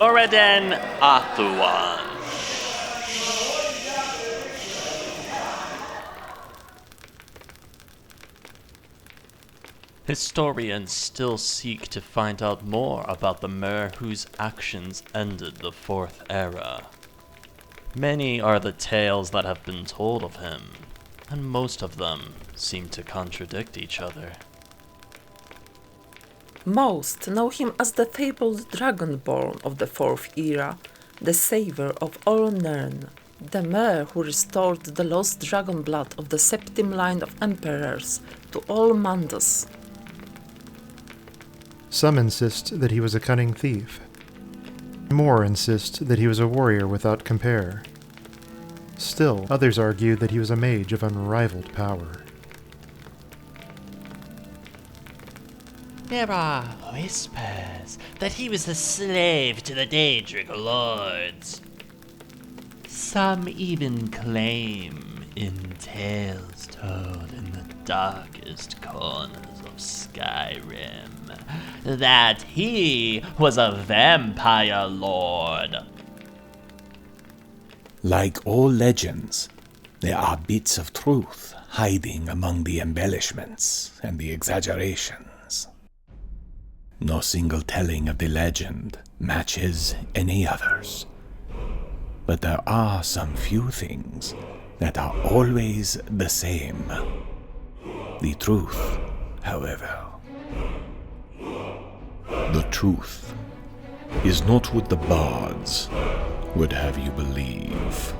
Moriden Athluan. Historians still seek to find out more about the mer whose actions ended the Fourth Era. Many are the tales that have been told of him, and most of them seem to contradict each other. Most know him as the fabled Dragonborn of the Fourth Era, the savior of all Nirn, the mer who restored the lost dragon blood of the Septim line of emperors to all Mandus. Some insist that he was a cunning thief. More insist that he was a warrior without compare. Still, others argue that he was a mage of unrivaled power. There are whispers that he was a slave to the Daedric lords. Some even claim, in tales told in the darkest corners of Skyrim, that he was a vampire lord. Like all legends, there are bits of truth hiding among the embellishments and the exaggerations. No single telling of the legend matches any others. But there are some few things that are always the same. The truth, however, the truth is not what the bards would have you believe.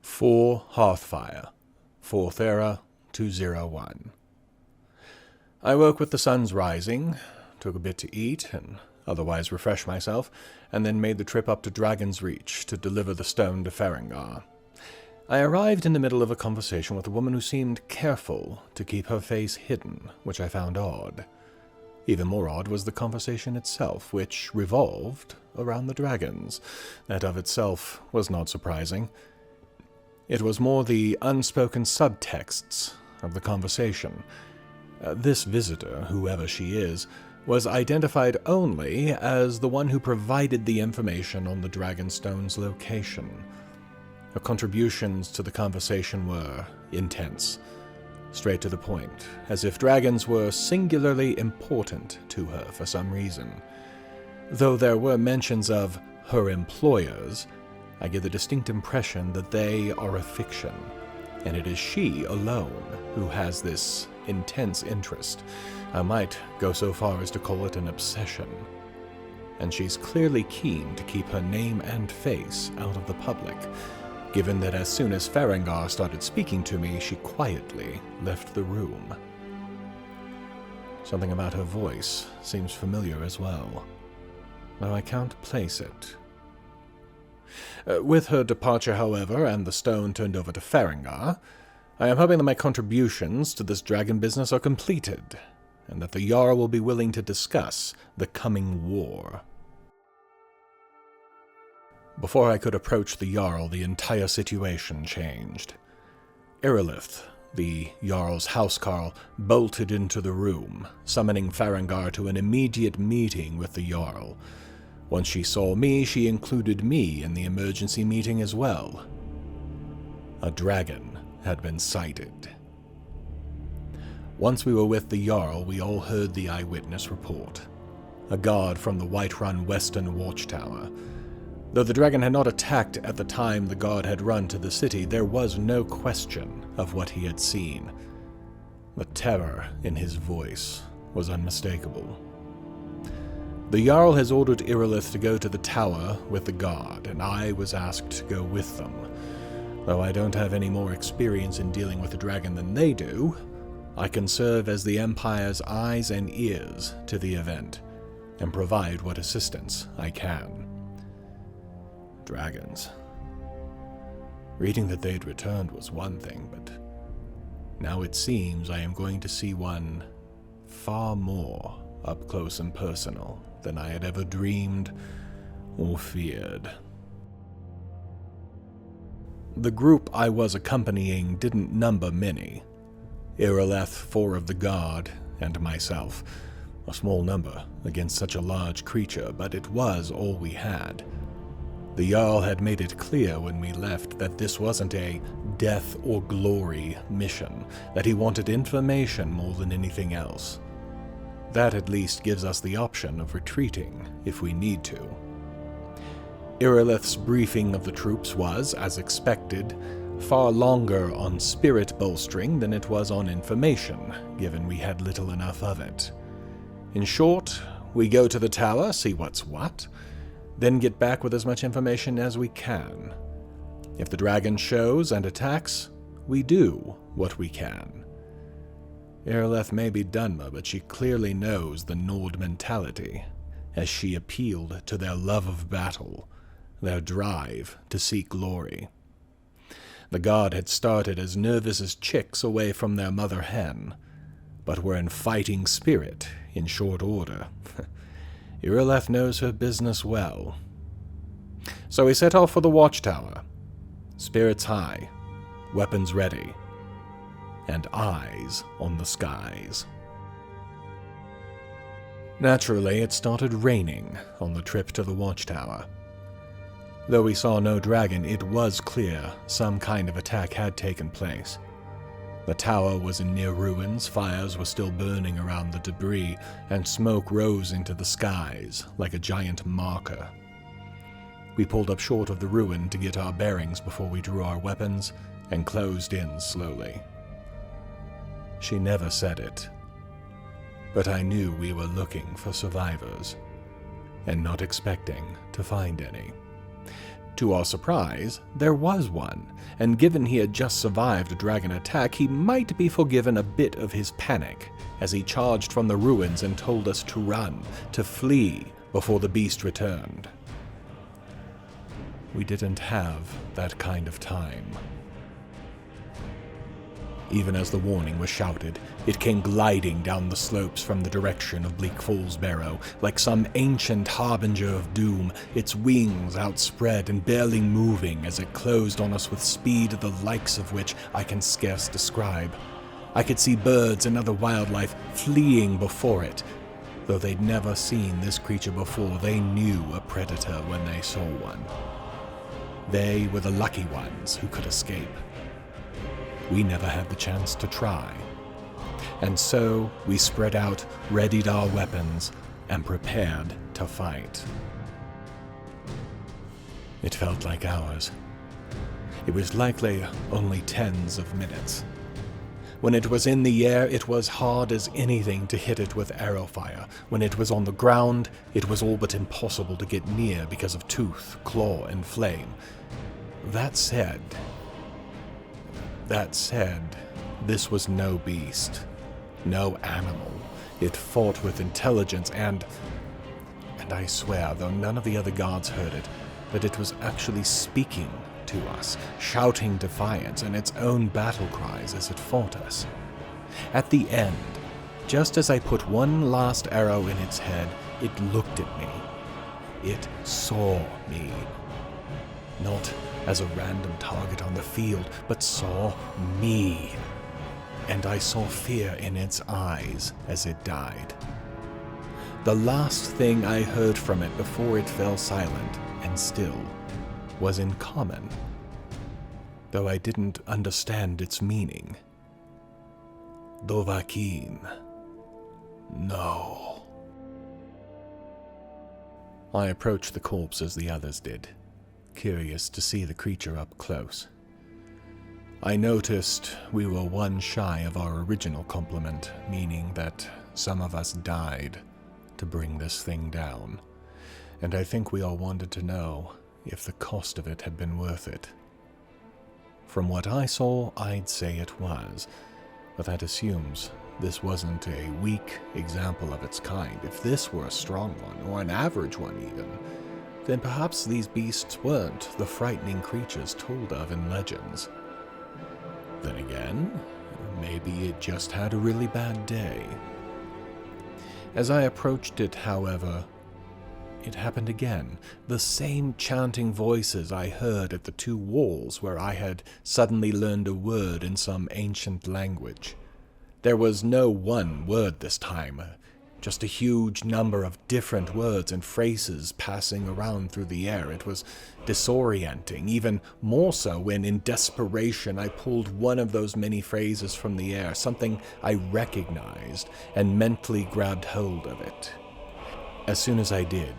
For Hearthfire, 4th Era 201. I woke with the sun's rising, took a bit to eat and otherwise refresh myself, and then made the trip up to Dragon's Reach to deliver the stone to Farengar. I arrived in the middle of a conversation with a woman who seemed careful to keep her face hidden, which I found odd. Even more odd was the conversation itself, which revolved around the dragons. That of itself was not surprising. It was more the unspoken subtexts of the conversation. This visitor, whoever she is, was identified only as the one who provided the information on the Dragonstone's location. Her contributions to the conversation were intense, straight to the point, as if dragons were singularly important to her for some reason. Though there were mentions of her employers, I get the distinct impression that they are a fiction, and it is she alone who has this intense interest. I might go so far as to call it an obsession. And she's clearly keen to keep her name and face out of the public, given that as soon as Farengar started speaking to me, she quietly left the room. Something about her voice seems familiar as well, though I can't place it. With her departure, however, and the stone turned over to Farengar, I am hoping that my contributions to this dragon business are completed, and that the Jarl will be willing to discuss the coming war. Before I could approach the Jarl, the entire situation changed. Irilith, the Jarl's housecarl, bolted into the room, summoning Farengar to an immediate meeting with the Jarl. Once she saw me, she included me in the emergency meeting as well. A dragon, had been sighted. Once we were with the Jarl, we all heard the eyewitness report. A guard from the Whiterun Western Watchtower. Though the dragon had not attacked at the time the guard had run to the city, there was no question of what he had seen. The terror in his voice was unmistakable. The Jarl has ordered Irilith to go to the tower with the guard, and I was asked to go with them. Though I don't have any more experience in dealing with the dragon than they do, I can serve as the Empire's eyes and ears to the event, and provide what assistance I can. Dragons. Reading that they'd returned was one thing, but now it seems I am going to see one far more up close and personal than I had ever dreamed or feared. The group I was accompanying didn't number many. Irileth, 4 of the guard, and myself. A small number against such a large creature, but it was all we had. The Jarl had made it clear when we left that this wasn't a death or glory mission, that he wanted information more than anything else. That at least gives us the option of retreating if we need to. Irileth's briefing of the troops was, as expected, far longer on spirit bolstering than it was on information, given we had little enough of it. In short, we go to the tower, see what's what, then get back with as much information as we can. If the dragon shows and attacks, we do what we can. Irileth may be Dunmer, but she clearly knows the Nord mentality, as she appealed to their love of battle, their drive to seek glory. The guard had started as nervous as chicks away from their mother hen, but were in fighting spirit in short order. Irileth knows her business well. So we set off for the watchtower, spirits high, weapons ready, and eyes on the skies. Naturally, it started raining on the trip to the watchtower. Though we saw no dragon, it was clear some kind of attack had taken place. The tower was in near ruins, fires were still burning around the debris, and smoke rose into the skies like a giant marker. We pulled up short of the ruin to get our bearings before we drew our weapons and closed in slowly. She never said it, but I knew we were looking for survivors, and not expecting to find any. To our surprise, there was one, and given he had just survived a dragon attack, he might be forgiven a bit of his panic, as he charged from the ruins and told us to run, to flee, before the beast returned. We didn't have that kind of time. Even as the warning was shouted, it came gliding down the slopes from the direction of Bleak Falls Barrow, like some ancient harbinger of doom, its wings outspread and barely moving as it closed on us with speed the likes of which I can scarce describe. I could see birds and other wildlife fleeing before it. Though they'd never seen this creature before, they knew a predator when they saw one. They were the lucky ones who could escape. We never had the chance to try. And so we spread out, readied our weapons, and prepared to fight. It felt like hours. It was likely only tens of minutes. When it was in the air, it was hard as anything to hit it with arrow fire. When it was on the ground, it was all but impossible to get near because of tooth, claw, and flame. That said, this was no beast, no animal. It fought with intelligence and I swear, though none of the other guards heard it, that it was actually speaking to us, shouting defiance and its own battle cries as it fought us. At the end, just as I put one last arrow in its head, it looked at me. It saw me. Not as a random target on the field, but saw me. And I saw fear in its eyes as it died. The last thing I heard from it before it fell silent and still was in common. though I didn't understand its meaning. Dovahkiin. No. I approached the corpse as the others did, curious to see the creature up close. I noticed we were one shy of our original complement, meaning that some of us died to bring this thing down, and I think we all wanted to know if the cost of it had been worth it. From what I saw, I'd say it was, but that assumes this wasn't a weak example of its kind. If this were a strong one, or an average one even, then perhaps these beasts weren't the frightening creatures told of in legends. Then again, maybe it just had a really bad day. As I approached it, however, it happened again. The same chanting voices I heard at the two walls where I had suddenly learned a word in some ancient language. There was no one word this time, just a huge number of different words and phrases passing around through the air. It was disorienting, even more so when, in desperation, I pulled one of those many phrases from the air, something I recognized, and mentally grabbed hold of it. As soon as I did,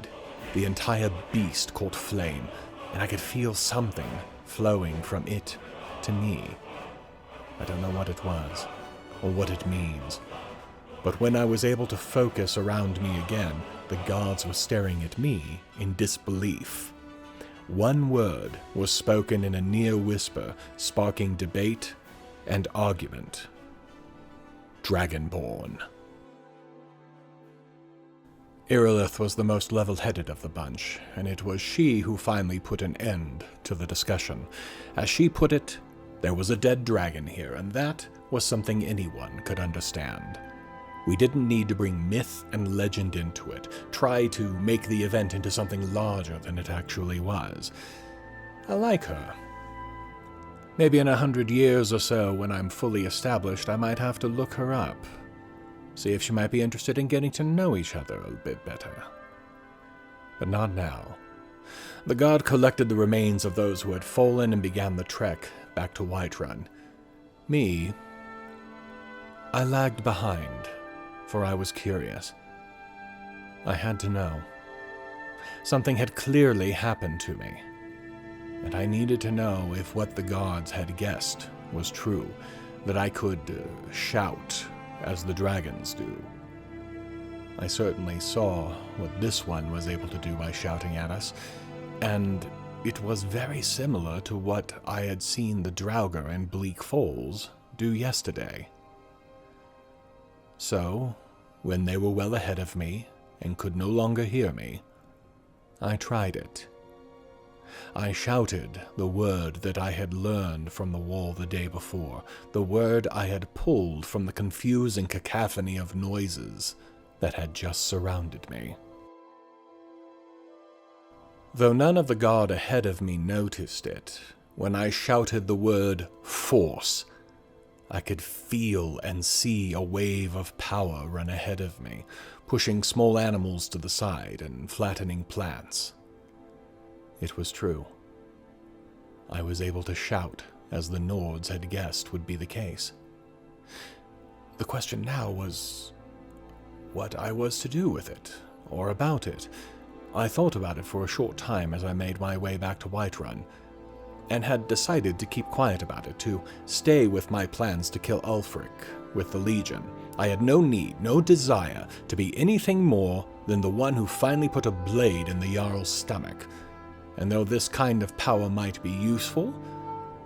the entire beast caught flame, and I could feel something flowing from it to me. I don't know what it was, or what it means, but when I was able to focus around me again, the guards were staring at me in disbelief. One word was spoken in a near whisper, sparking debate and argument. Dragonborn. Irilith was the most level-headed of the bunch, and it was she who finally put an end to the discussion. As she put it, there was a dead dragon here, and that was something anyone could understand. We didn't need to bring myth and legend into it, try to make the event into something larger than it actually was. I like her. Maybe in 100 years or so, when I'm fully established, I might have to look her up. See if she might be interested in getting to know each other a bit better. But not now. The guard collected the remains of those who had fallen and began the trek back to Whiterun. Me, I lagged behind, for I was curious. I had to know. Something had clearly happened to me, and I needed to know if what the gods had guessed was true, that I could shout as the dragons do. I certainly saw what this one was able to do by shouting at us, and it was very similar to what I had seen the Draugr in Bleak Falls do yesterday. So, when they were well ahead of me and could no longer hear me, I tried it. I shouted the word that I had learned from the wall the day before, the word I had pulled from the confusing cacophony of noises that had just surrounded me. Though none of the guard ahead of me noticed it, when I shouted the word force, I could feel and see a wave of power run ahead of me, pushing small animals to the side and flattening plants. It was true. I was able to shout, as the Nords had guessed would be the case. The question now was what I was to do with it, or about it. I thought about it for a short time as I made my way back to Whiterun, and had decided to keep quiet about it, to stay with my plans to kill Ulfric with the Legion. I had no need, no desire, to be anything more than the one who finally put a blade in the Jarl's stomach. And though this kind of power might be useful,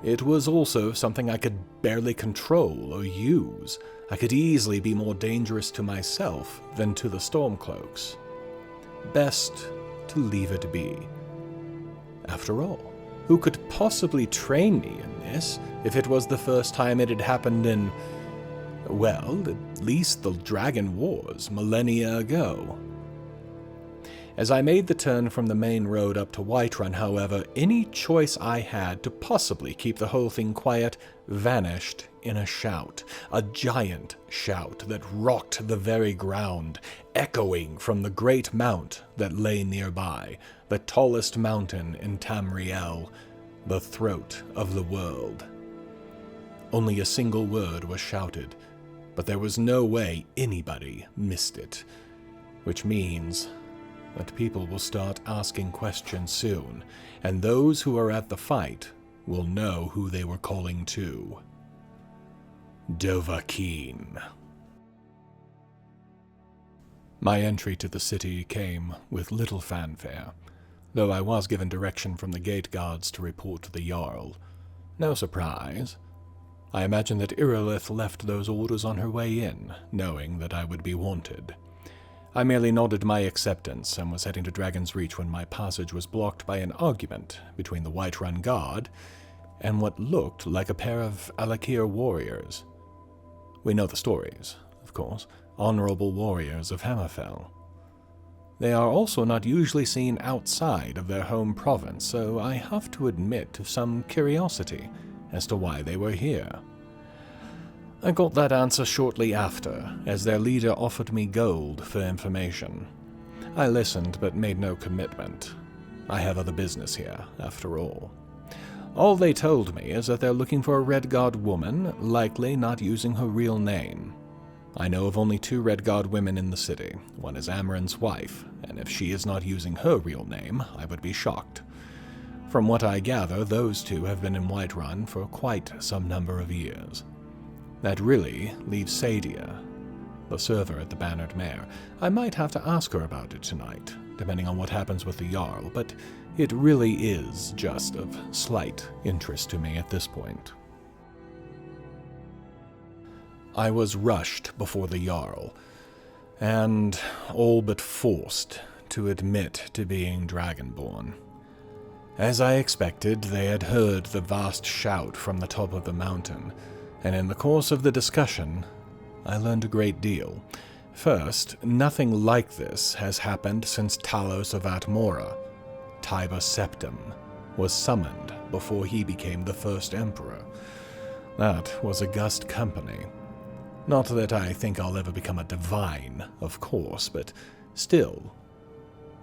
it was also something I could barely control or use. I could easily be more dangerous to myself than to the Stormcloaks. Best to leave it be. After all, who could possibly train me in this if it was the first time it had happened in, well, at least the Dragon Wars millennia ago? As I made the turn from the main road up to Whiterun, however, any choice I had to possibly keep the whole thing quiet vanished in a shout, a giant shout that rocked the very ground, echoing from the great mount that lay nearby, the tallest mountain in Tamriel, the throat of the world. Only a single word was shouted, but there was no way anybody missed it, which means that people will start asking questions soon, and those who are at the fight will know who they were calling to. Dovahkiin. My entry to the city came with little fanfare, though I was given direction from the gate guards to report to the Jarl. No surprise. I imagine that Irilith left those orders on her way in, knowing that I would be wanted. I merely nodded my acceptance and was heading to Dragon's Reach when my passage was blocked by an argument between the Whiterun guard and what looked like a pair of Alakir warriors. We know the stories, of course, honorable warriors of Hammerfell. They are also not usually seen outside of their home province, so I have to admit to some curiosity as to why they were here. I got that answer shortly after, as their leader offered me gold for information. I listened, but made no commitment. I have other business here, after all. All they told me is that they're looking for a Redguard woman, likely not using her real name. I know of only 2 Redguard women in the city. One is Amaran's wife, and if she is not using her real name, I would be shocked. From what I gather, those 2 have been in Whiterun for quite some number of years. That really leaves Sadia, the server at the Bannered Mare. I might have to ask her about it tonight, depending on what happens with the Jarl, but it really is just of slight interest to me at this point. I was rushed before the Jarl, and all but forced to admit to being Dragonborn. As I expected, they had heard the vast shout from the top of the mountain, and in the course of the discussion, I learned a great deal. First, nothing like this has happened since Talos of Atmora. Tiber Septim was summoned before he became the first emperor. That was august company. Not that I think I'll ever become a divine, of course, but still,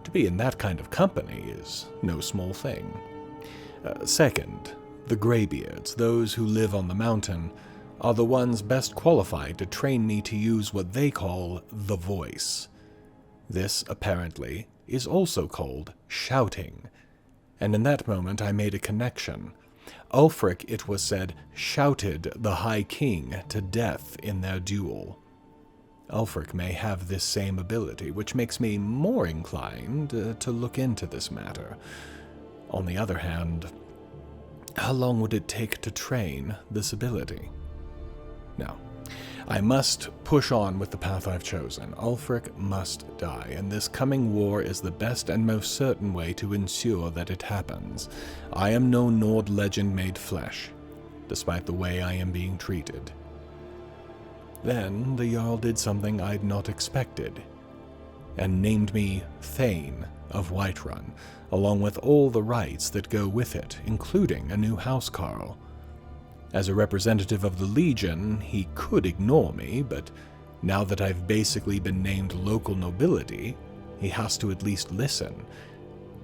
to be in that kind of company is no small thing. Second, the Greybeards, those who live on the mountain, are the ones best qualified to train me to use what they call the voice. This, apparently, is also called shouting, and in that moment I made a connection. Ulfric, it was said, shouted the High King to death in their duel. Ulfric may have this same ability, which makes me more inclined to look into this matter. On the other hand, how long would it take to train this ability? No. I must push on with the path I've chosen. Ulfric must die, and this coming war is the best and most certain way to ensure that it happens. I am no Nord legend made flesh, despite the way I am being treated. Then the Jarl did something I'd not expected, and named me Thane of Whiterun, along with all the rights that go with it, including a new housecarl. As a representative of the Legion, he could ignore me, but now that I've basically been named local nobility, he has to at least listen,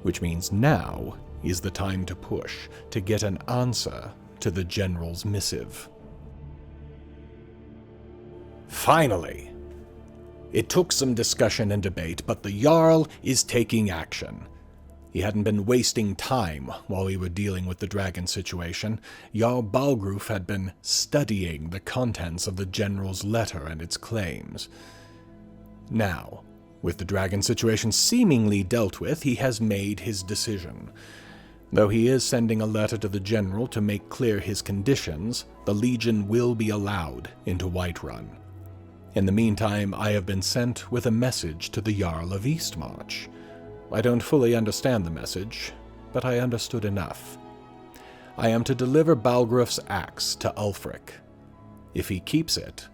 which means now is the time to push, to get an answer to the General's missive. Finally! It took some discussion and debate, but the Jarl is taking action. He hadn't been wasting time while we were dealing with the dragon situation. Jarl Balgruf had been studying the contents of the General's letter and its claims. Now, with the dragon situation seemingly dealt with, he has made his decision. Though he is sending a letter to the General to make clear his conditions, the Legion will be allowed into Whiterun. In the meantime, I have been sent with a message to the Jarl of Eastmarch. I don't fully understand the message, but I understood enough. I am to deliver Balgruf's axe to Ulfric. If he keeps it,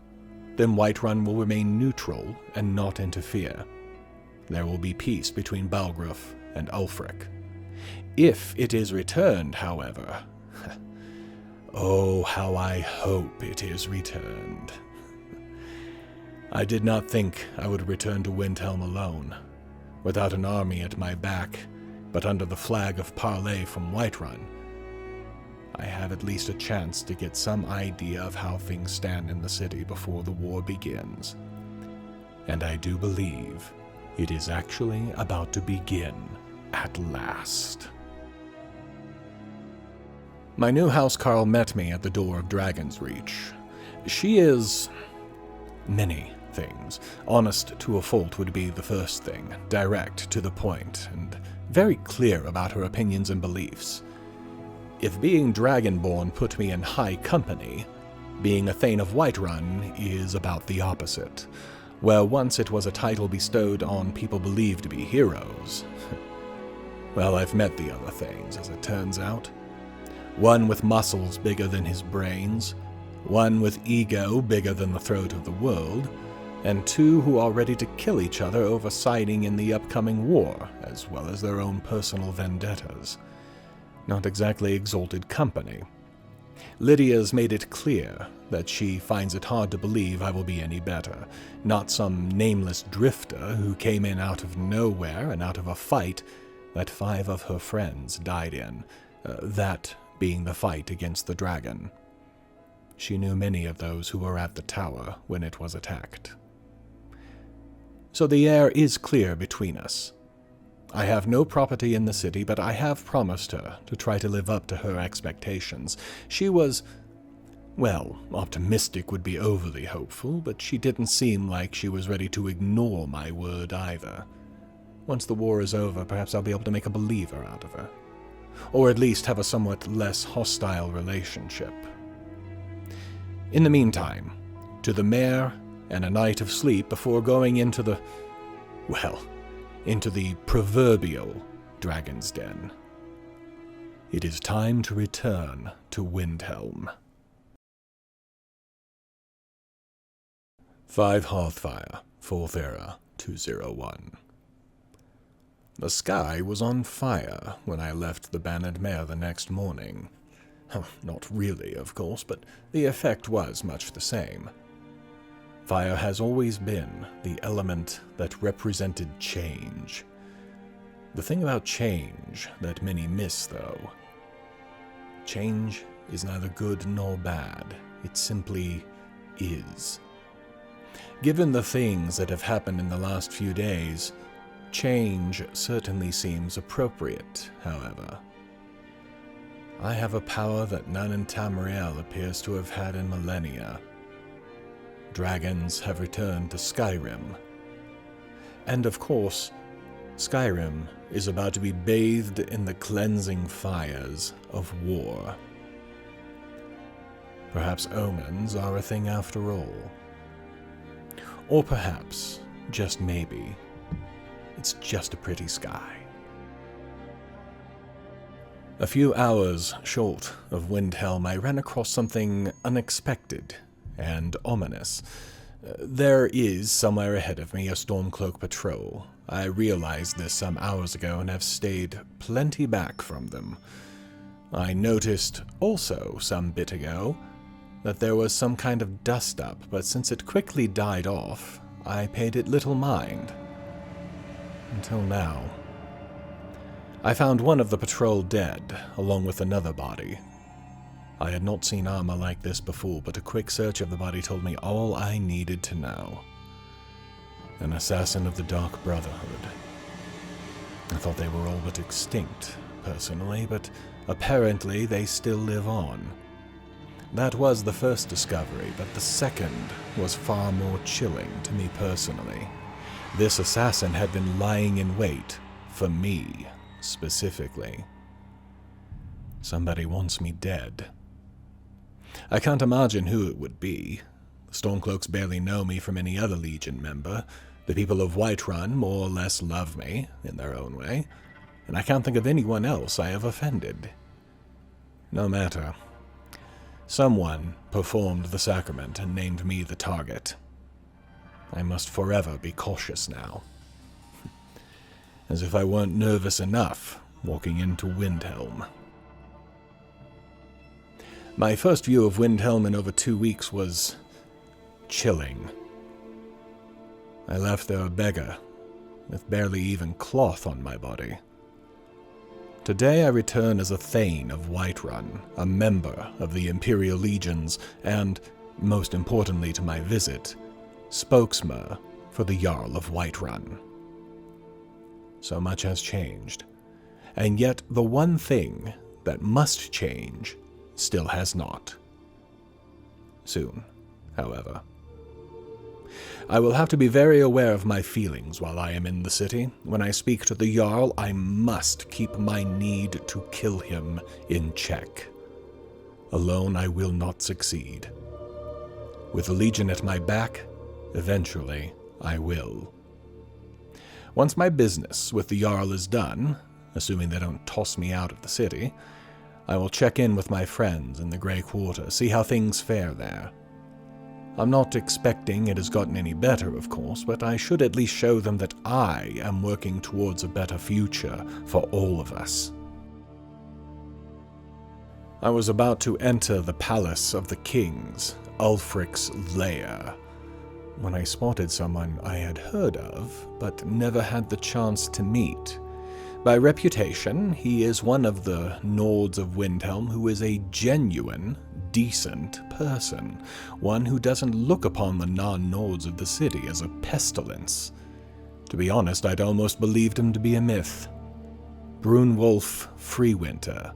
then Whiterun will remain neutral and not interfere. There will be peace between Balgruf and Ulfric. If it is returned, however, oh, how I hope it is returned. I did not think I would return to Windhelm alone, without an army at my back, but under the flag of parley from Whiterun. I have at least a chance to get some idea of how things stand in the city before the war begins. And I do believe it is actually about to begin at last. My new housecarl met me at the door of Dragon's Reach. She is many things. Honest to a fault would be the first thing, direct to the point, and very clear about her opinions and beliefs. If being Dragonborn put me in high company, being a Thane of Whiterun is about the opposite, where once it was a title bestowed on people believed to be heroes. Well, I've met the other Thanes, as it turns out. One with muscles bigger than his brains, one with ego bigger than the throat of the world, and two who are ready to kill each other over siding in the upcoming war, as well as their own personal vendettas. Not exactly exalted company. Lydia's made it clear that she finds it hard to believe I will be any better, not some nameless drifter who came in out of nowhere and out of a fight that 5 of her friends died in, that being the fight against the dragon. She knew many of those who were at the tower when it was attacked. So the air is clear between us. I have no property in the city, but I have promised her to try to live up to her expectations. She was, well, optimistic would be overly hopeful, but she didn't seem like she was ready to ignore my word either. Once the war is over, perhaps I'll be able to make a believer out of her. Or at least have a somewhat less hostile relationship. In the meantime, to the mare and a night of sleep before going into the proverbial dragon's den. It is time to return to Windhelm. 5 Hearthfire, 4th Era, 201. The sky was on fire when I left the Bannered Mare the next morning. Not really, of course, but the effect was much the same. Fire has always been the element that represented change. The thing about change that many miss, though, change is neither good nor bad. It simply is. Given the things that have happened in the last few days, change certainly seems appropriate, however. I have a power that none in Tamriel appears to have had in millennia. Dragons have returned to Skyrim. And of course, Skyrim is about to be bathed in the cleansing fires of war. Perhaps omens are a thing after all. Or perhaps, just maybe, it's just a pretty sky. A few hours short of Windhelm, I ran across something unexpected and ominous. There is, somewhere ahead of me, a Stormcloak patrol. I realized this some hours ago and have stayed plenty back from them. I noticed also, some bit ago, that there was some kind of dust-up, but since it quickly died off, I paid it little mind. Until now. I found one of the patrol dead, along with another body. I had not seen armor like this before, but a quick search of the body told me all I needed to know. An assassin of the Dark Brotherhood. I thought they were all but extinct, personally, but apparently they still live on. That was the first discovery, but the second was far more chilling to me personally. This assassin had been lying in wait for me. Specifically. Somebody wants me dead. I can't imagine who it would be. The Stormcloaks barely know me from any other Legion member. The people of Whiterun more or less love me, in their own way, and I can't think of anyone else I have offended. No matter. Someone performed the sacrament and named me the target. I must forever be cautious now. As if I weren't nervous enough walking into Windhelm. My first view of Windhelm in over 2 weeks was chilling. I left there a beggar, with barely even cloth on my body. Today I return as a Thane of Whiterun, a member of the Imperial Legions, and, most importantly to my visit, spokesman for the Jarl of Whiterun. So much has changed, and yet the one thing that must change still has not. Soon, however. I will have to be very aware of my feelings while I am in the city. When I speak to the Jarl, I must keep my need to kill him in check. Alone I will not succeed. With the Legion at my back, eventually I will. Once my business with the Jarl is done, assuming they don't toss me out of the city, I will check in with my friends in the Grey Quarter, see how things fare there. I'm not expecting it has gotten any better, of course, but I should at least show them that I am working towards a better future for all of us. I was about to enter the Palace of the Kings, Ulfric's lair, when I spotted someone I had heard of, but never had the chance to meet. By reputation, he is one of the Nords of Windhelm who is a genuine, decent person, one who doesn't look upon the non-Nords of the city as a pestilence. To be honest, I'd almost believed him to be a myth. Brunwulf Freewinter,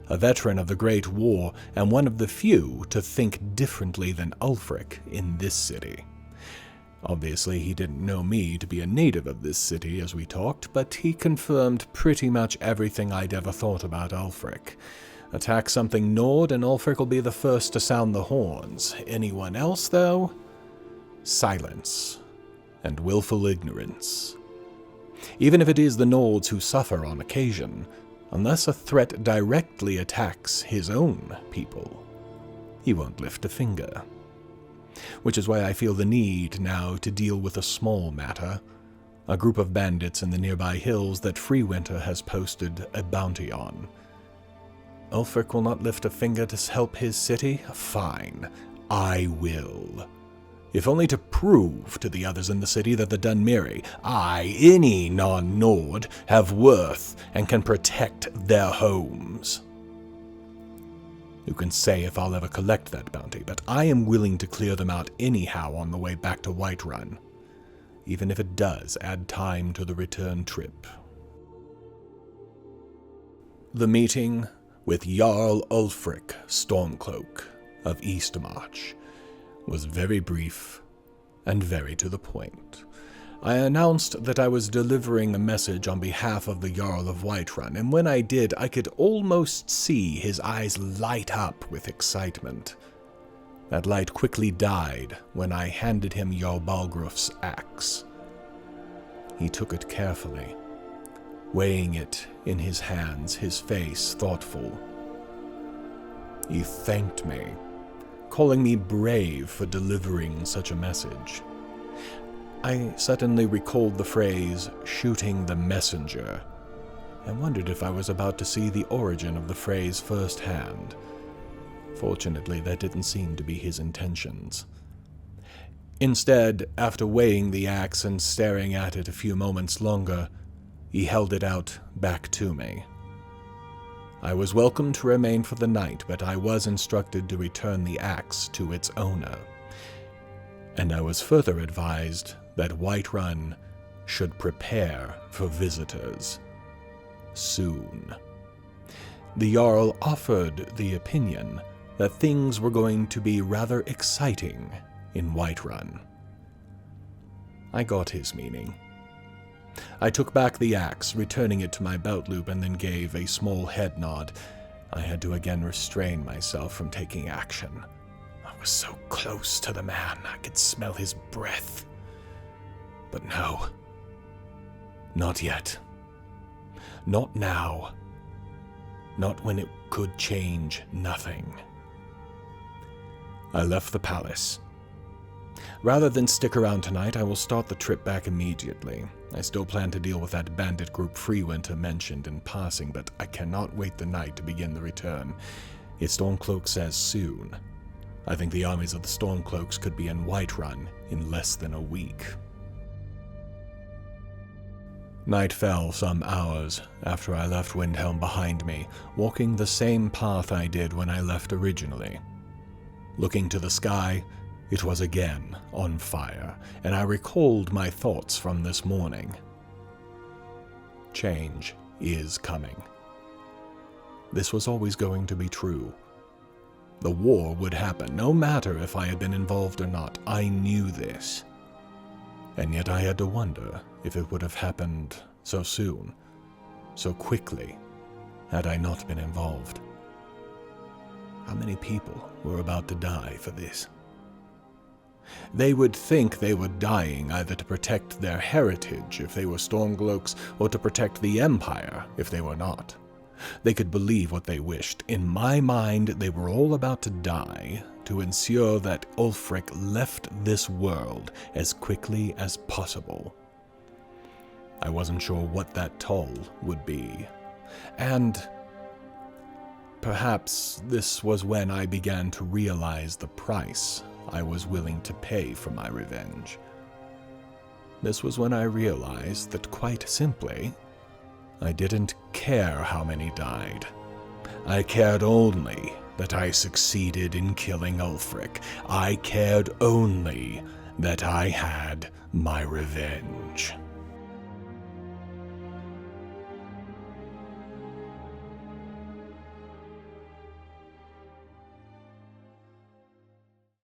a veteran of the Great War and one of the few to think differently than Ulfric in this city. Obviously, he didn't know me to be a native of this city as we talked, but he confirmed pretty much everything I'd ever thought about Ulfric. Attack something Nord and Ulfric will be the first to sound the horns. Anyone else, though? Silence and willful ignorance. Even if it is the Nords who suffer on occasion, unless a threat directly attacks his own people, he won't lift a finger. Which is why I feel the need now to deal with a small matter, a group of bandits in the nearby hills that Freewinter has posted a bounty on. Ulfric will not lift a finger to help his city? Fine, I will. If only to prove to the others in the city that the dunmeri, any non-Nord, have worth and can protect their homes. Who can say if I'll ever collect that bounty, but I am willing to clear them out anyhow on the way back to Whiterun, even if it does add time to the return trip. The meeting with Jarl Ulfric Stormcloak of Eastmarch was very brief and very to the point. I announced that I was delivering a message on behalf of the Jarl of Whiterun, and when I did, I could almost see his eyes light up with excitement. That light quickly died when I handed him Jarl Balgruf's axe. He took it carefully, weighing it in his hands, his face thoughtful. He thanked me, calling me brave for delivering such a message. I suddenly recalled the phrase, shooting the messenger, and wondered if I was about to see the origin of the phrase firsthand. Fortunately, that didn't seem to be his intentions. Instead, after weighing the axe and staring at it a few moments longer, he held it out back to me. I was welcome to remain for the night, but I was instructed to return the axe to its owner. And I was further advised that Whiterun should prepare for visitors soon. The Jarl offered the opinion that things were going to be rather exciting in Whiterun. I got his meaning. I took back the axe, returning it to my belt loop, and then gave a small head nod. I had to again restrain myself from taking action. I was so close to the man, I could smell his breath. But no, not yet. Not now. Not when it could change nothing. I left the palace. Rather than stick around tonight, I will start the trip back immediately. I still plan to deal with that bandit group Freewinter mentioned in passing, but I cannot wait the night to begin the return. If Stormcloak says soon, I think the armies of the Stormcloaks could be in Whiterun in less than a week. Night fell some hours after I left Windhelm behind me, walking the same path I did when I left originally. Looking to the sky, it was again on fire, and I recalled my thoughts from this morning. Change is coming. This was always going to be true. The war would happen, no matter if I had been involved or not. I knew this. And yet I had to wonder if it would have happened so soon, so quickly, had I not been involved. How many people were about to die for this? They would think they were dying either to protect their heritage if they were Stormcloaks, or to protect the Empire if they were not. They could believe what they wished. In my mind, they were all about to die to ensure that Ulfric left this world as quickly as possible. I wasn't sure what that toll would be, and perhaps this was when I began to realize the price I was willing to pay for my revenge. This was when I realized that, quite simply, I didn't care how many died. I cared only that I succeeded in killing Ulfric. I cared only that I had my revenge.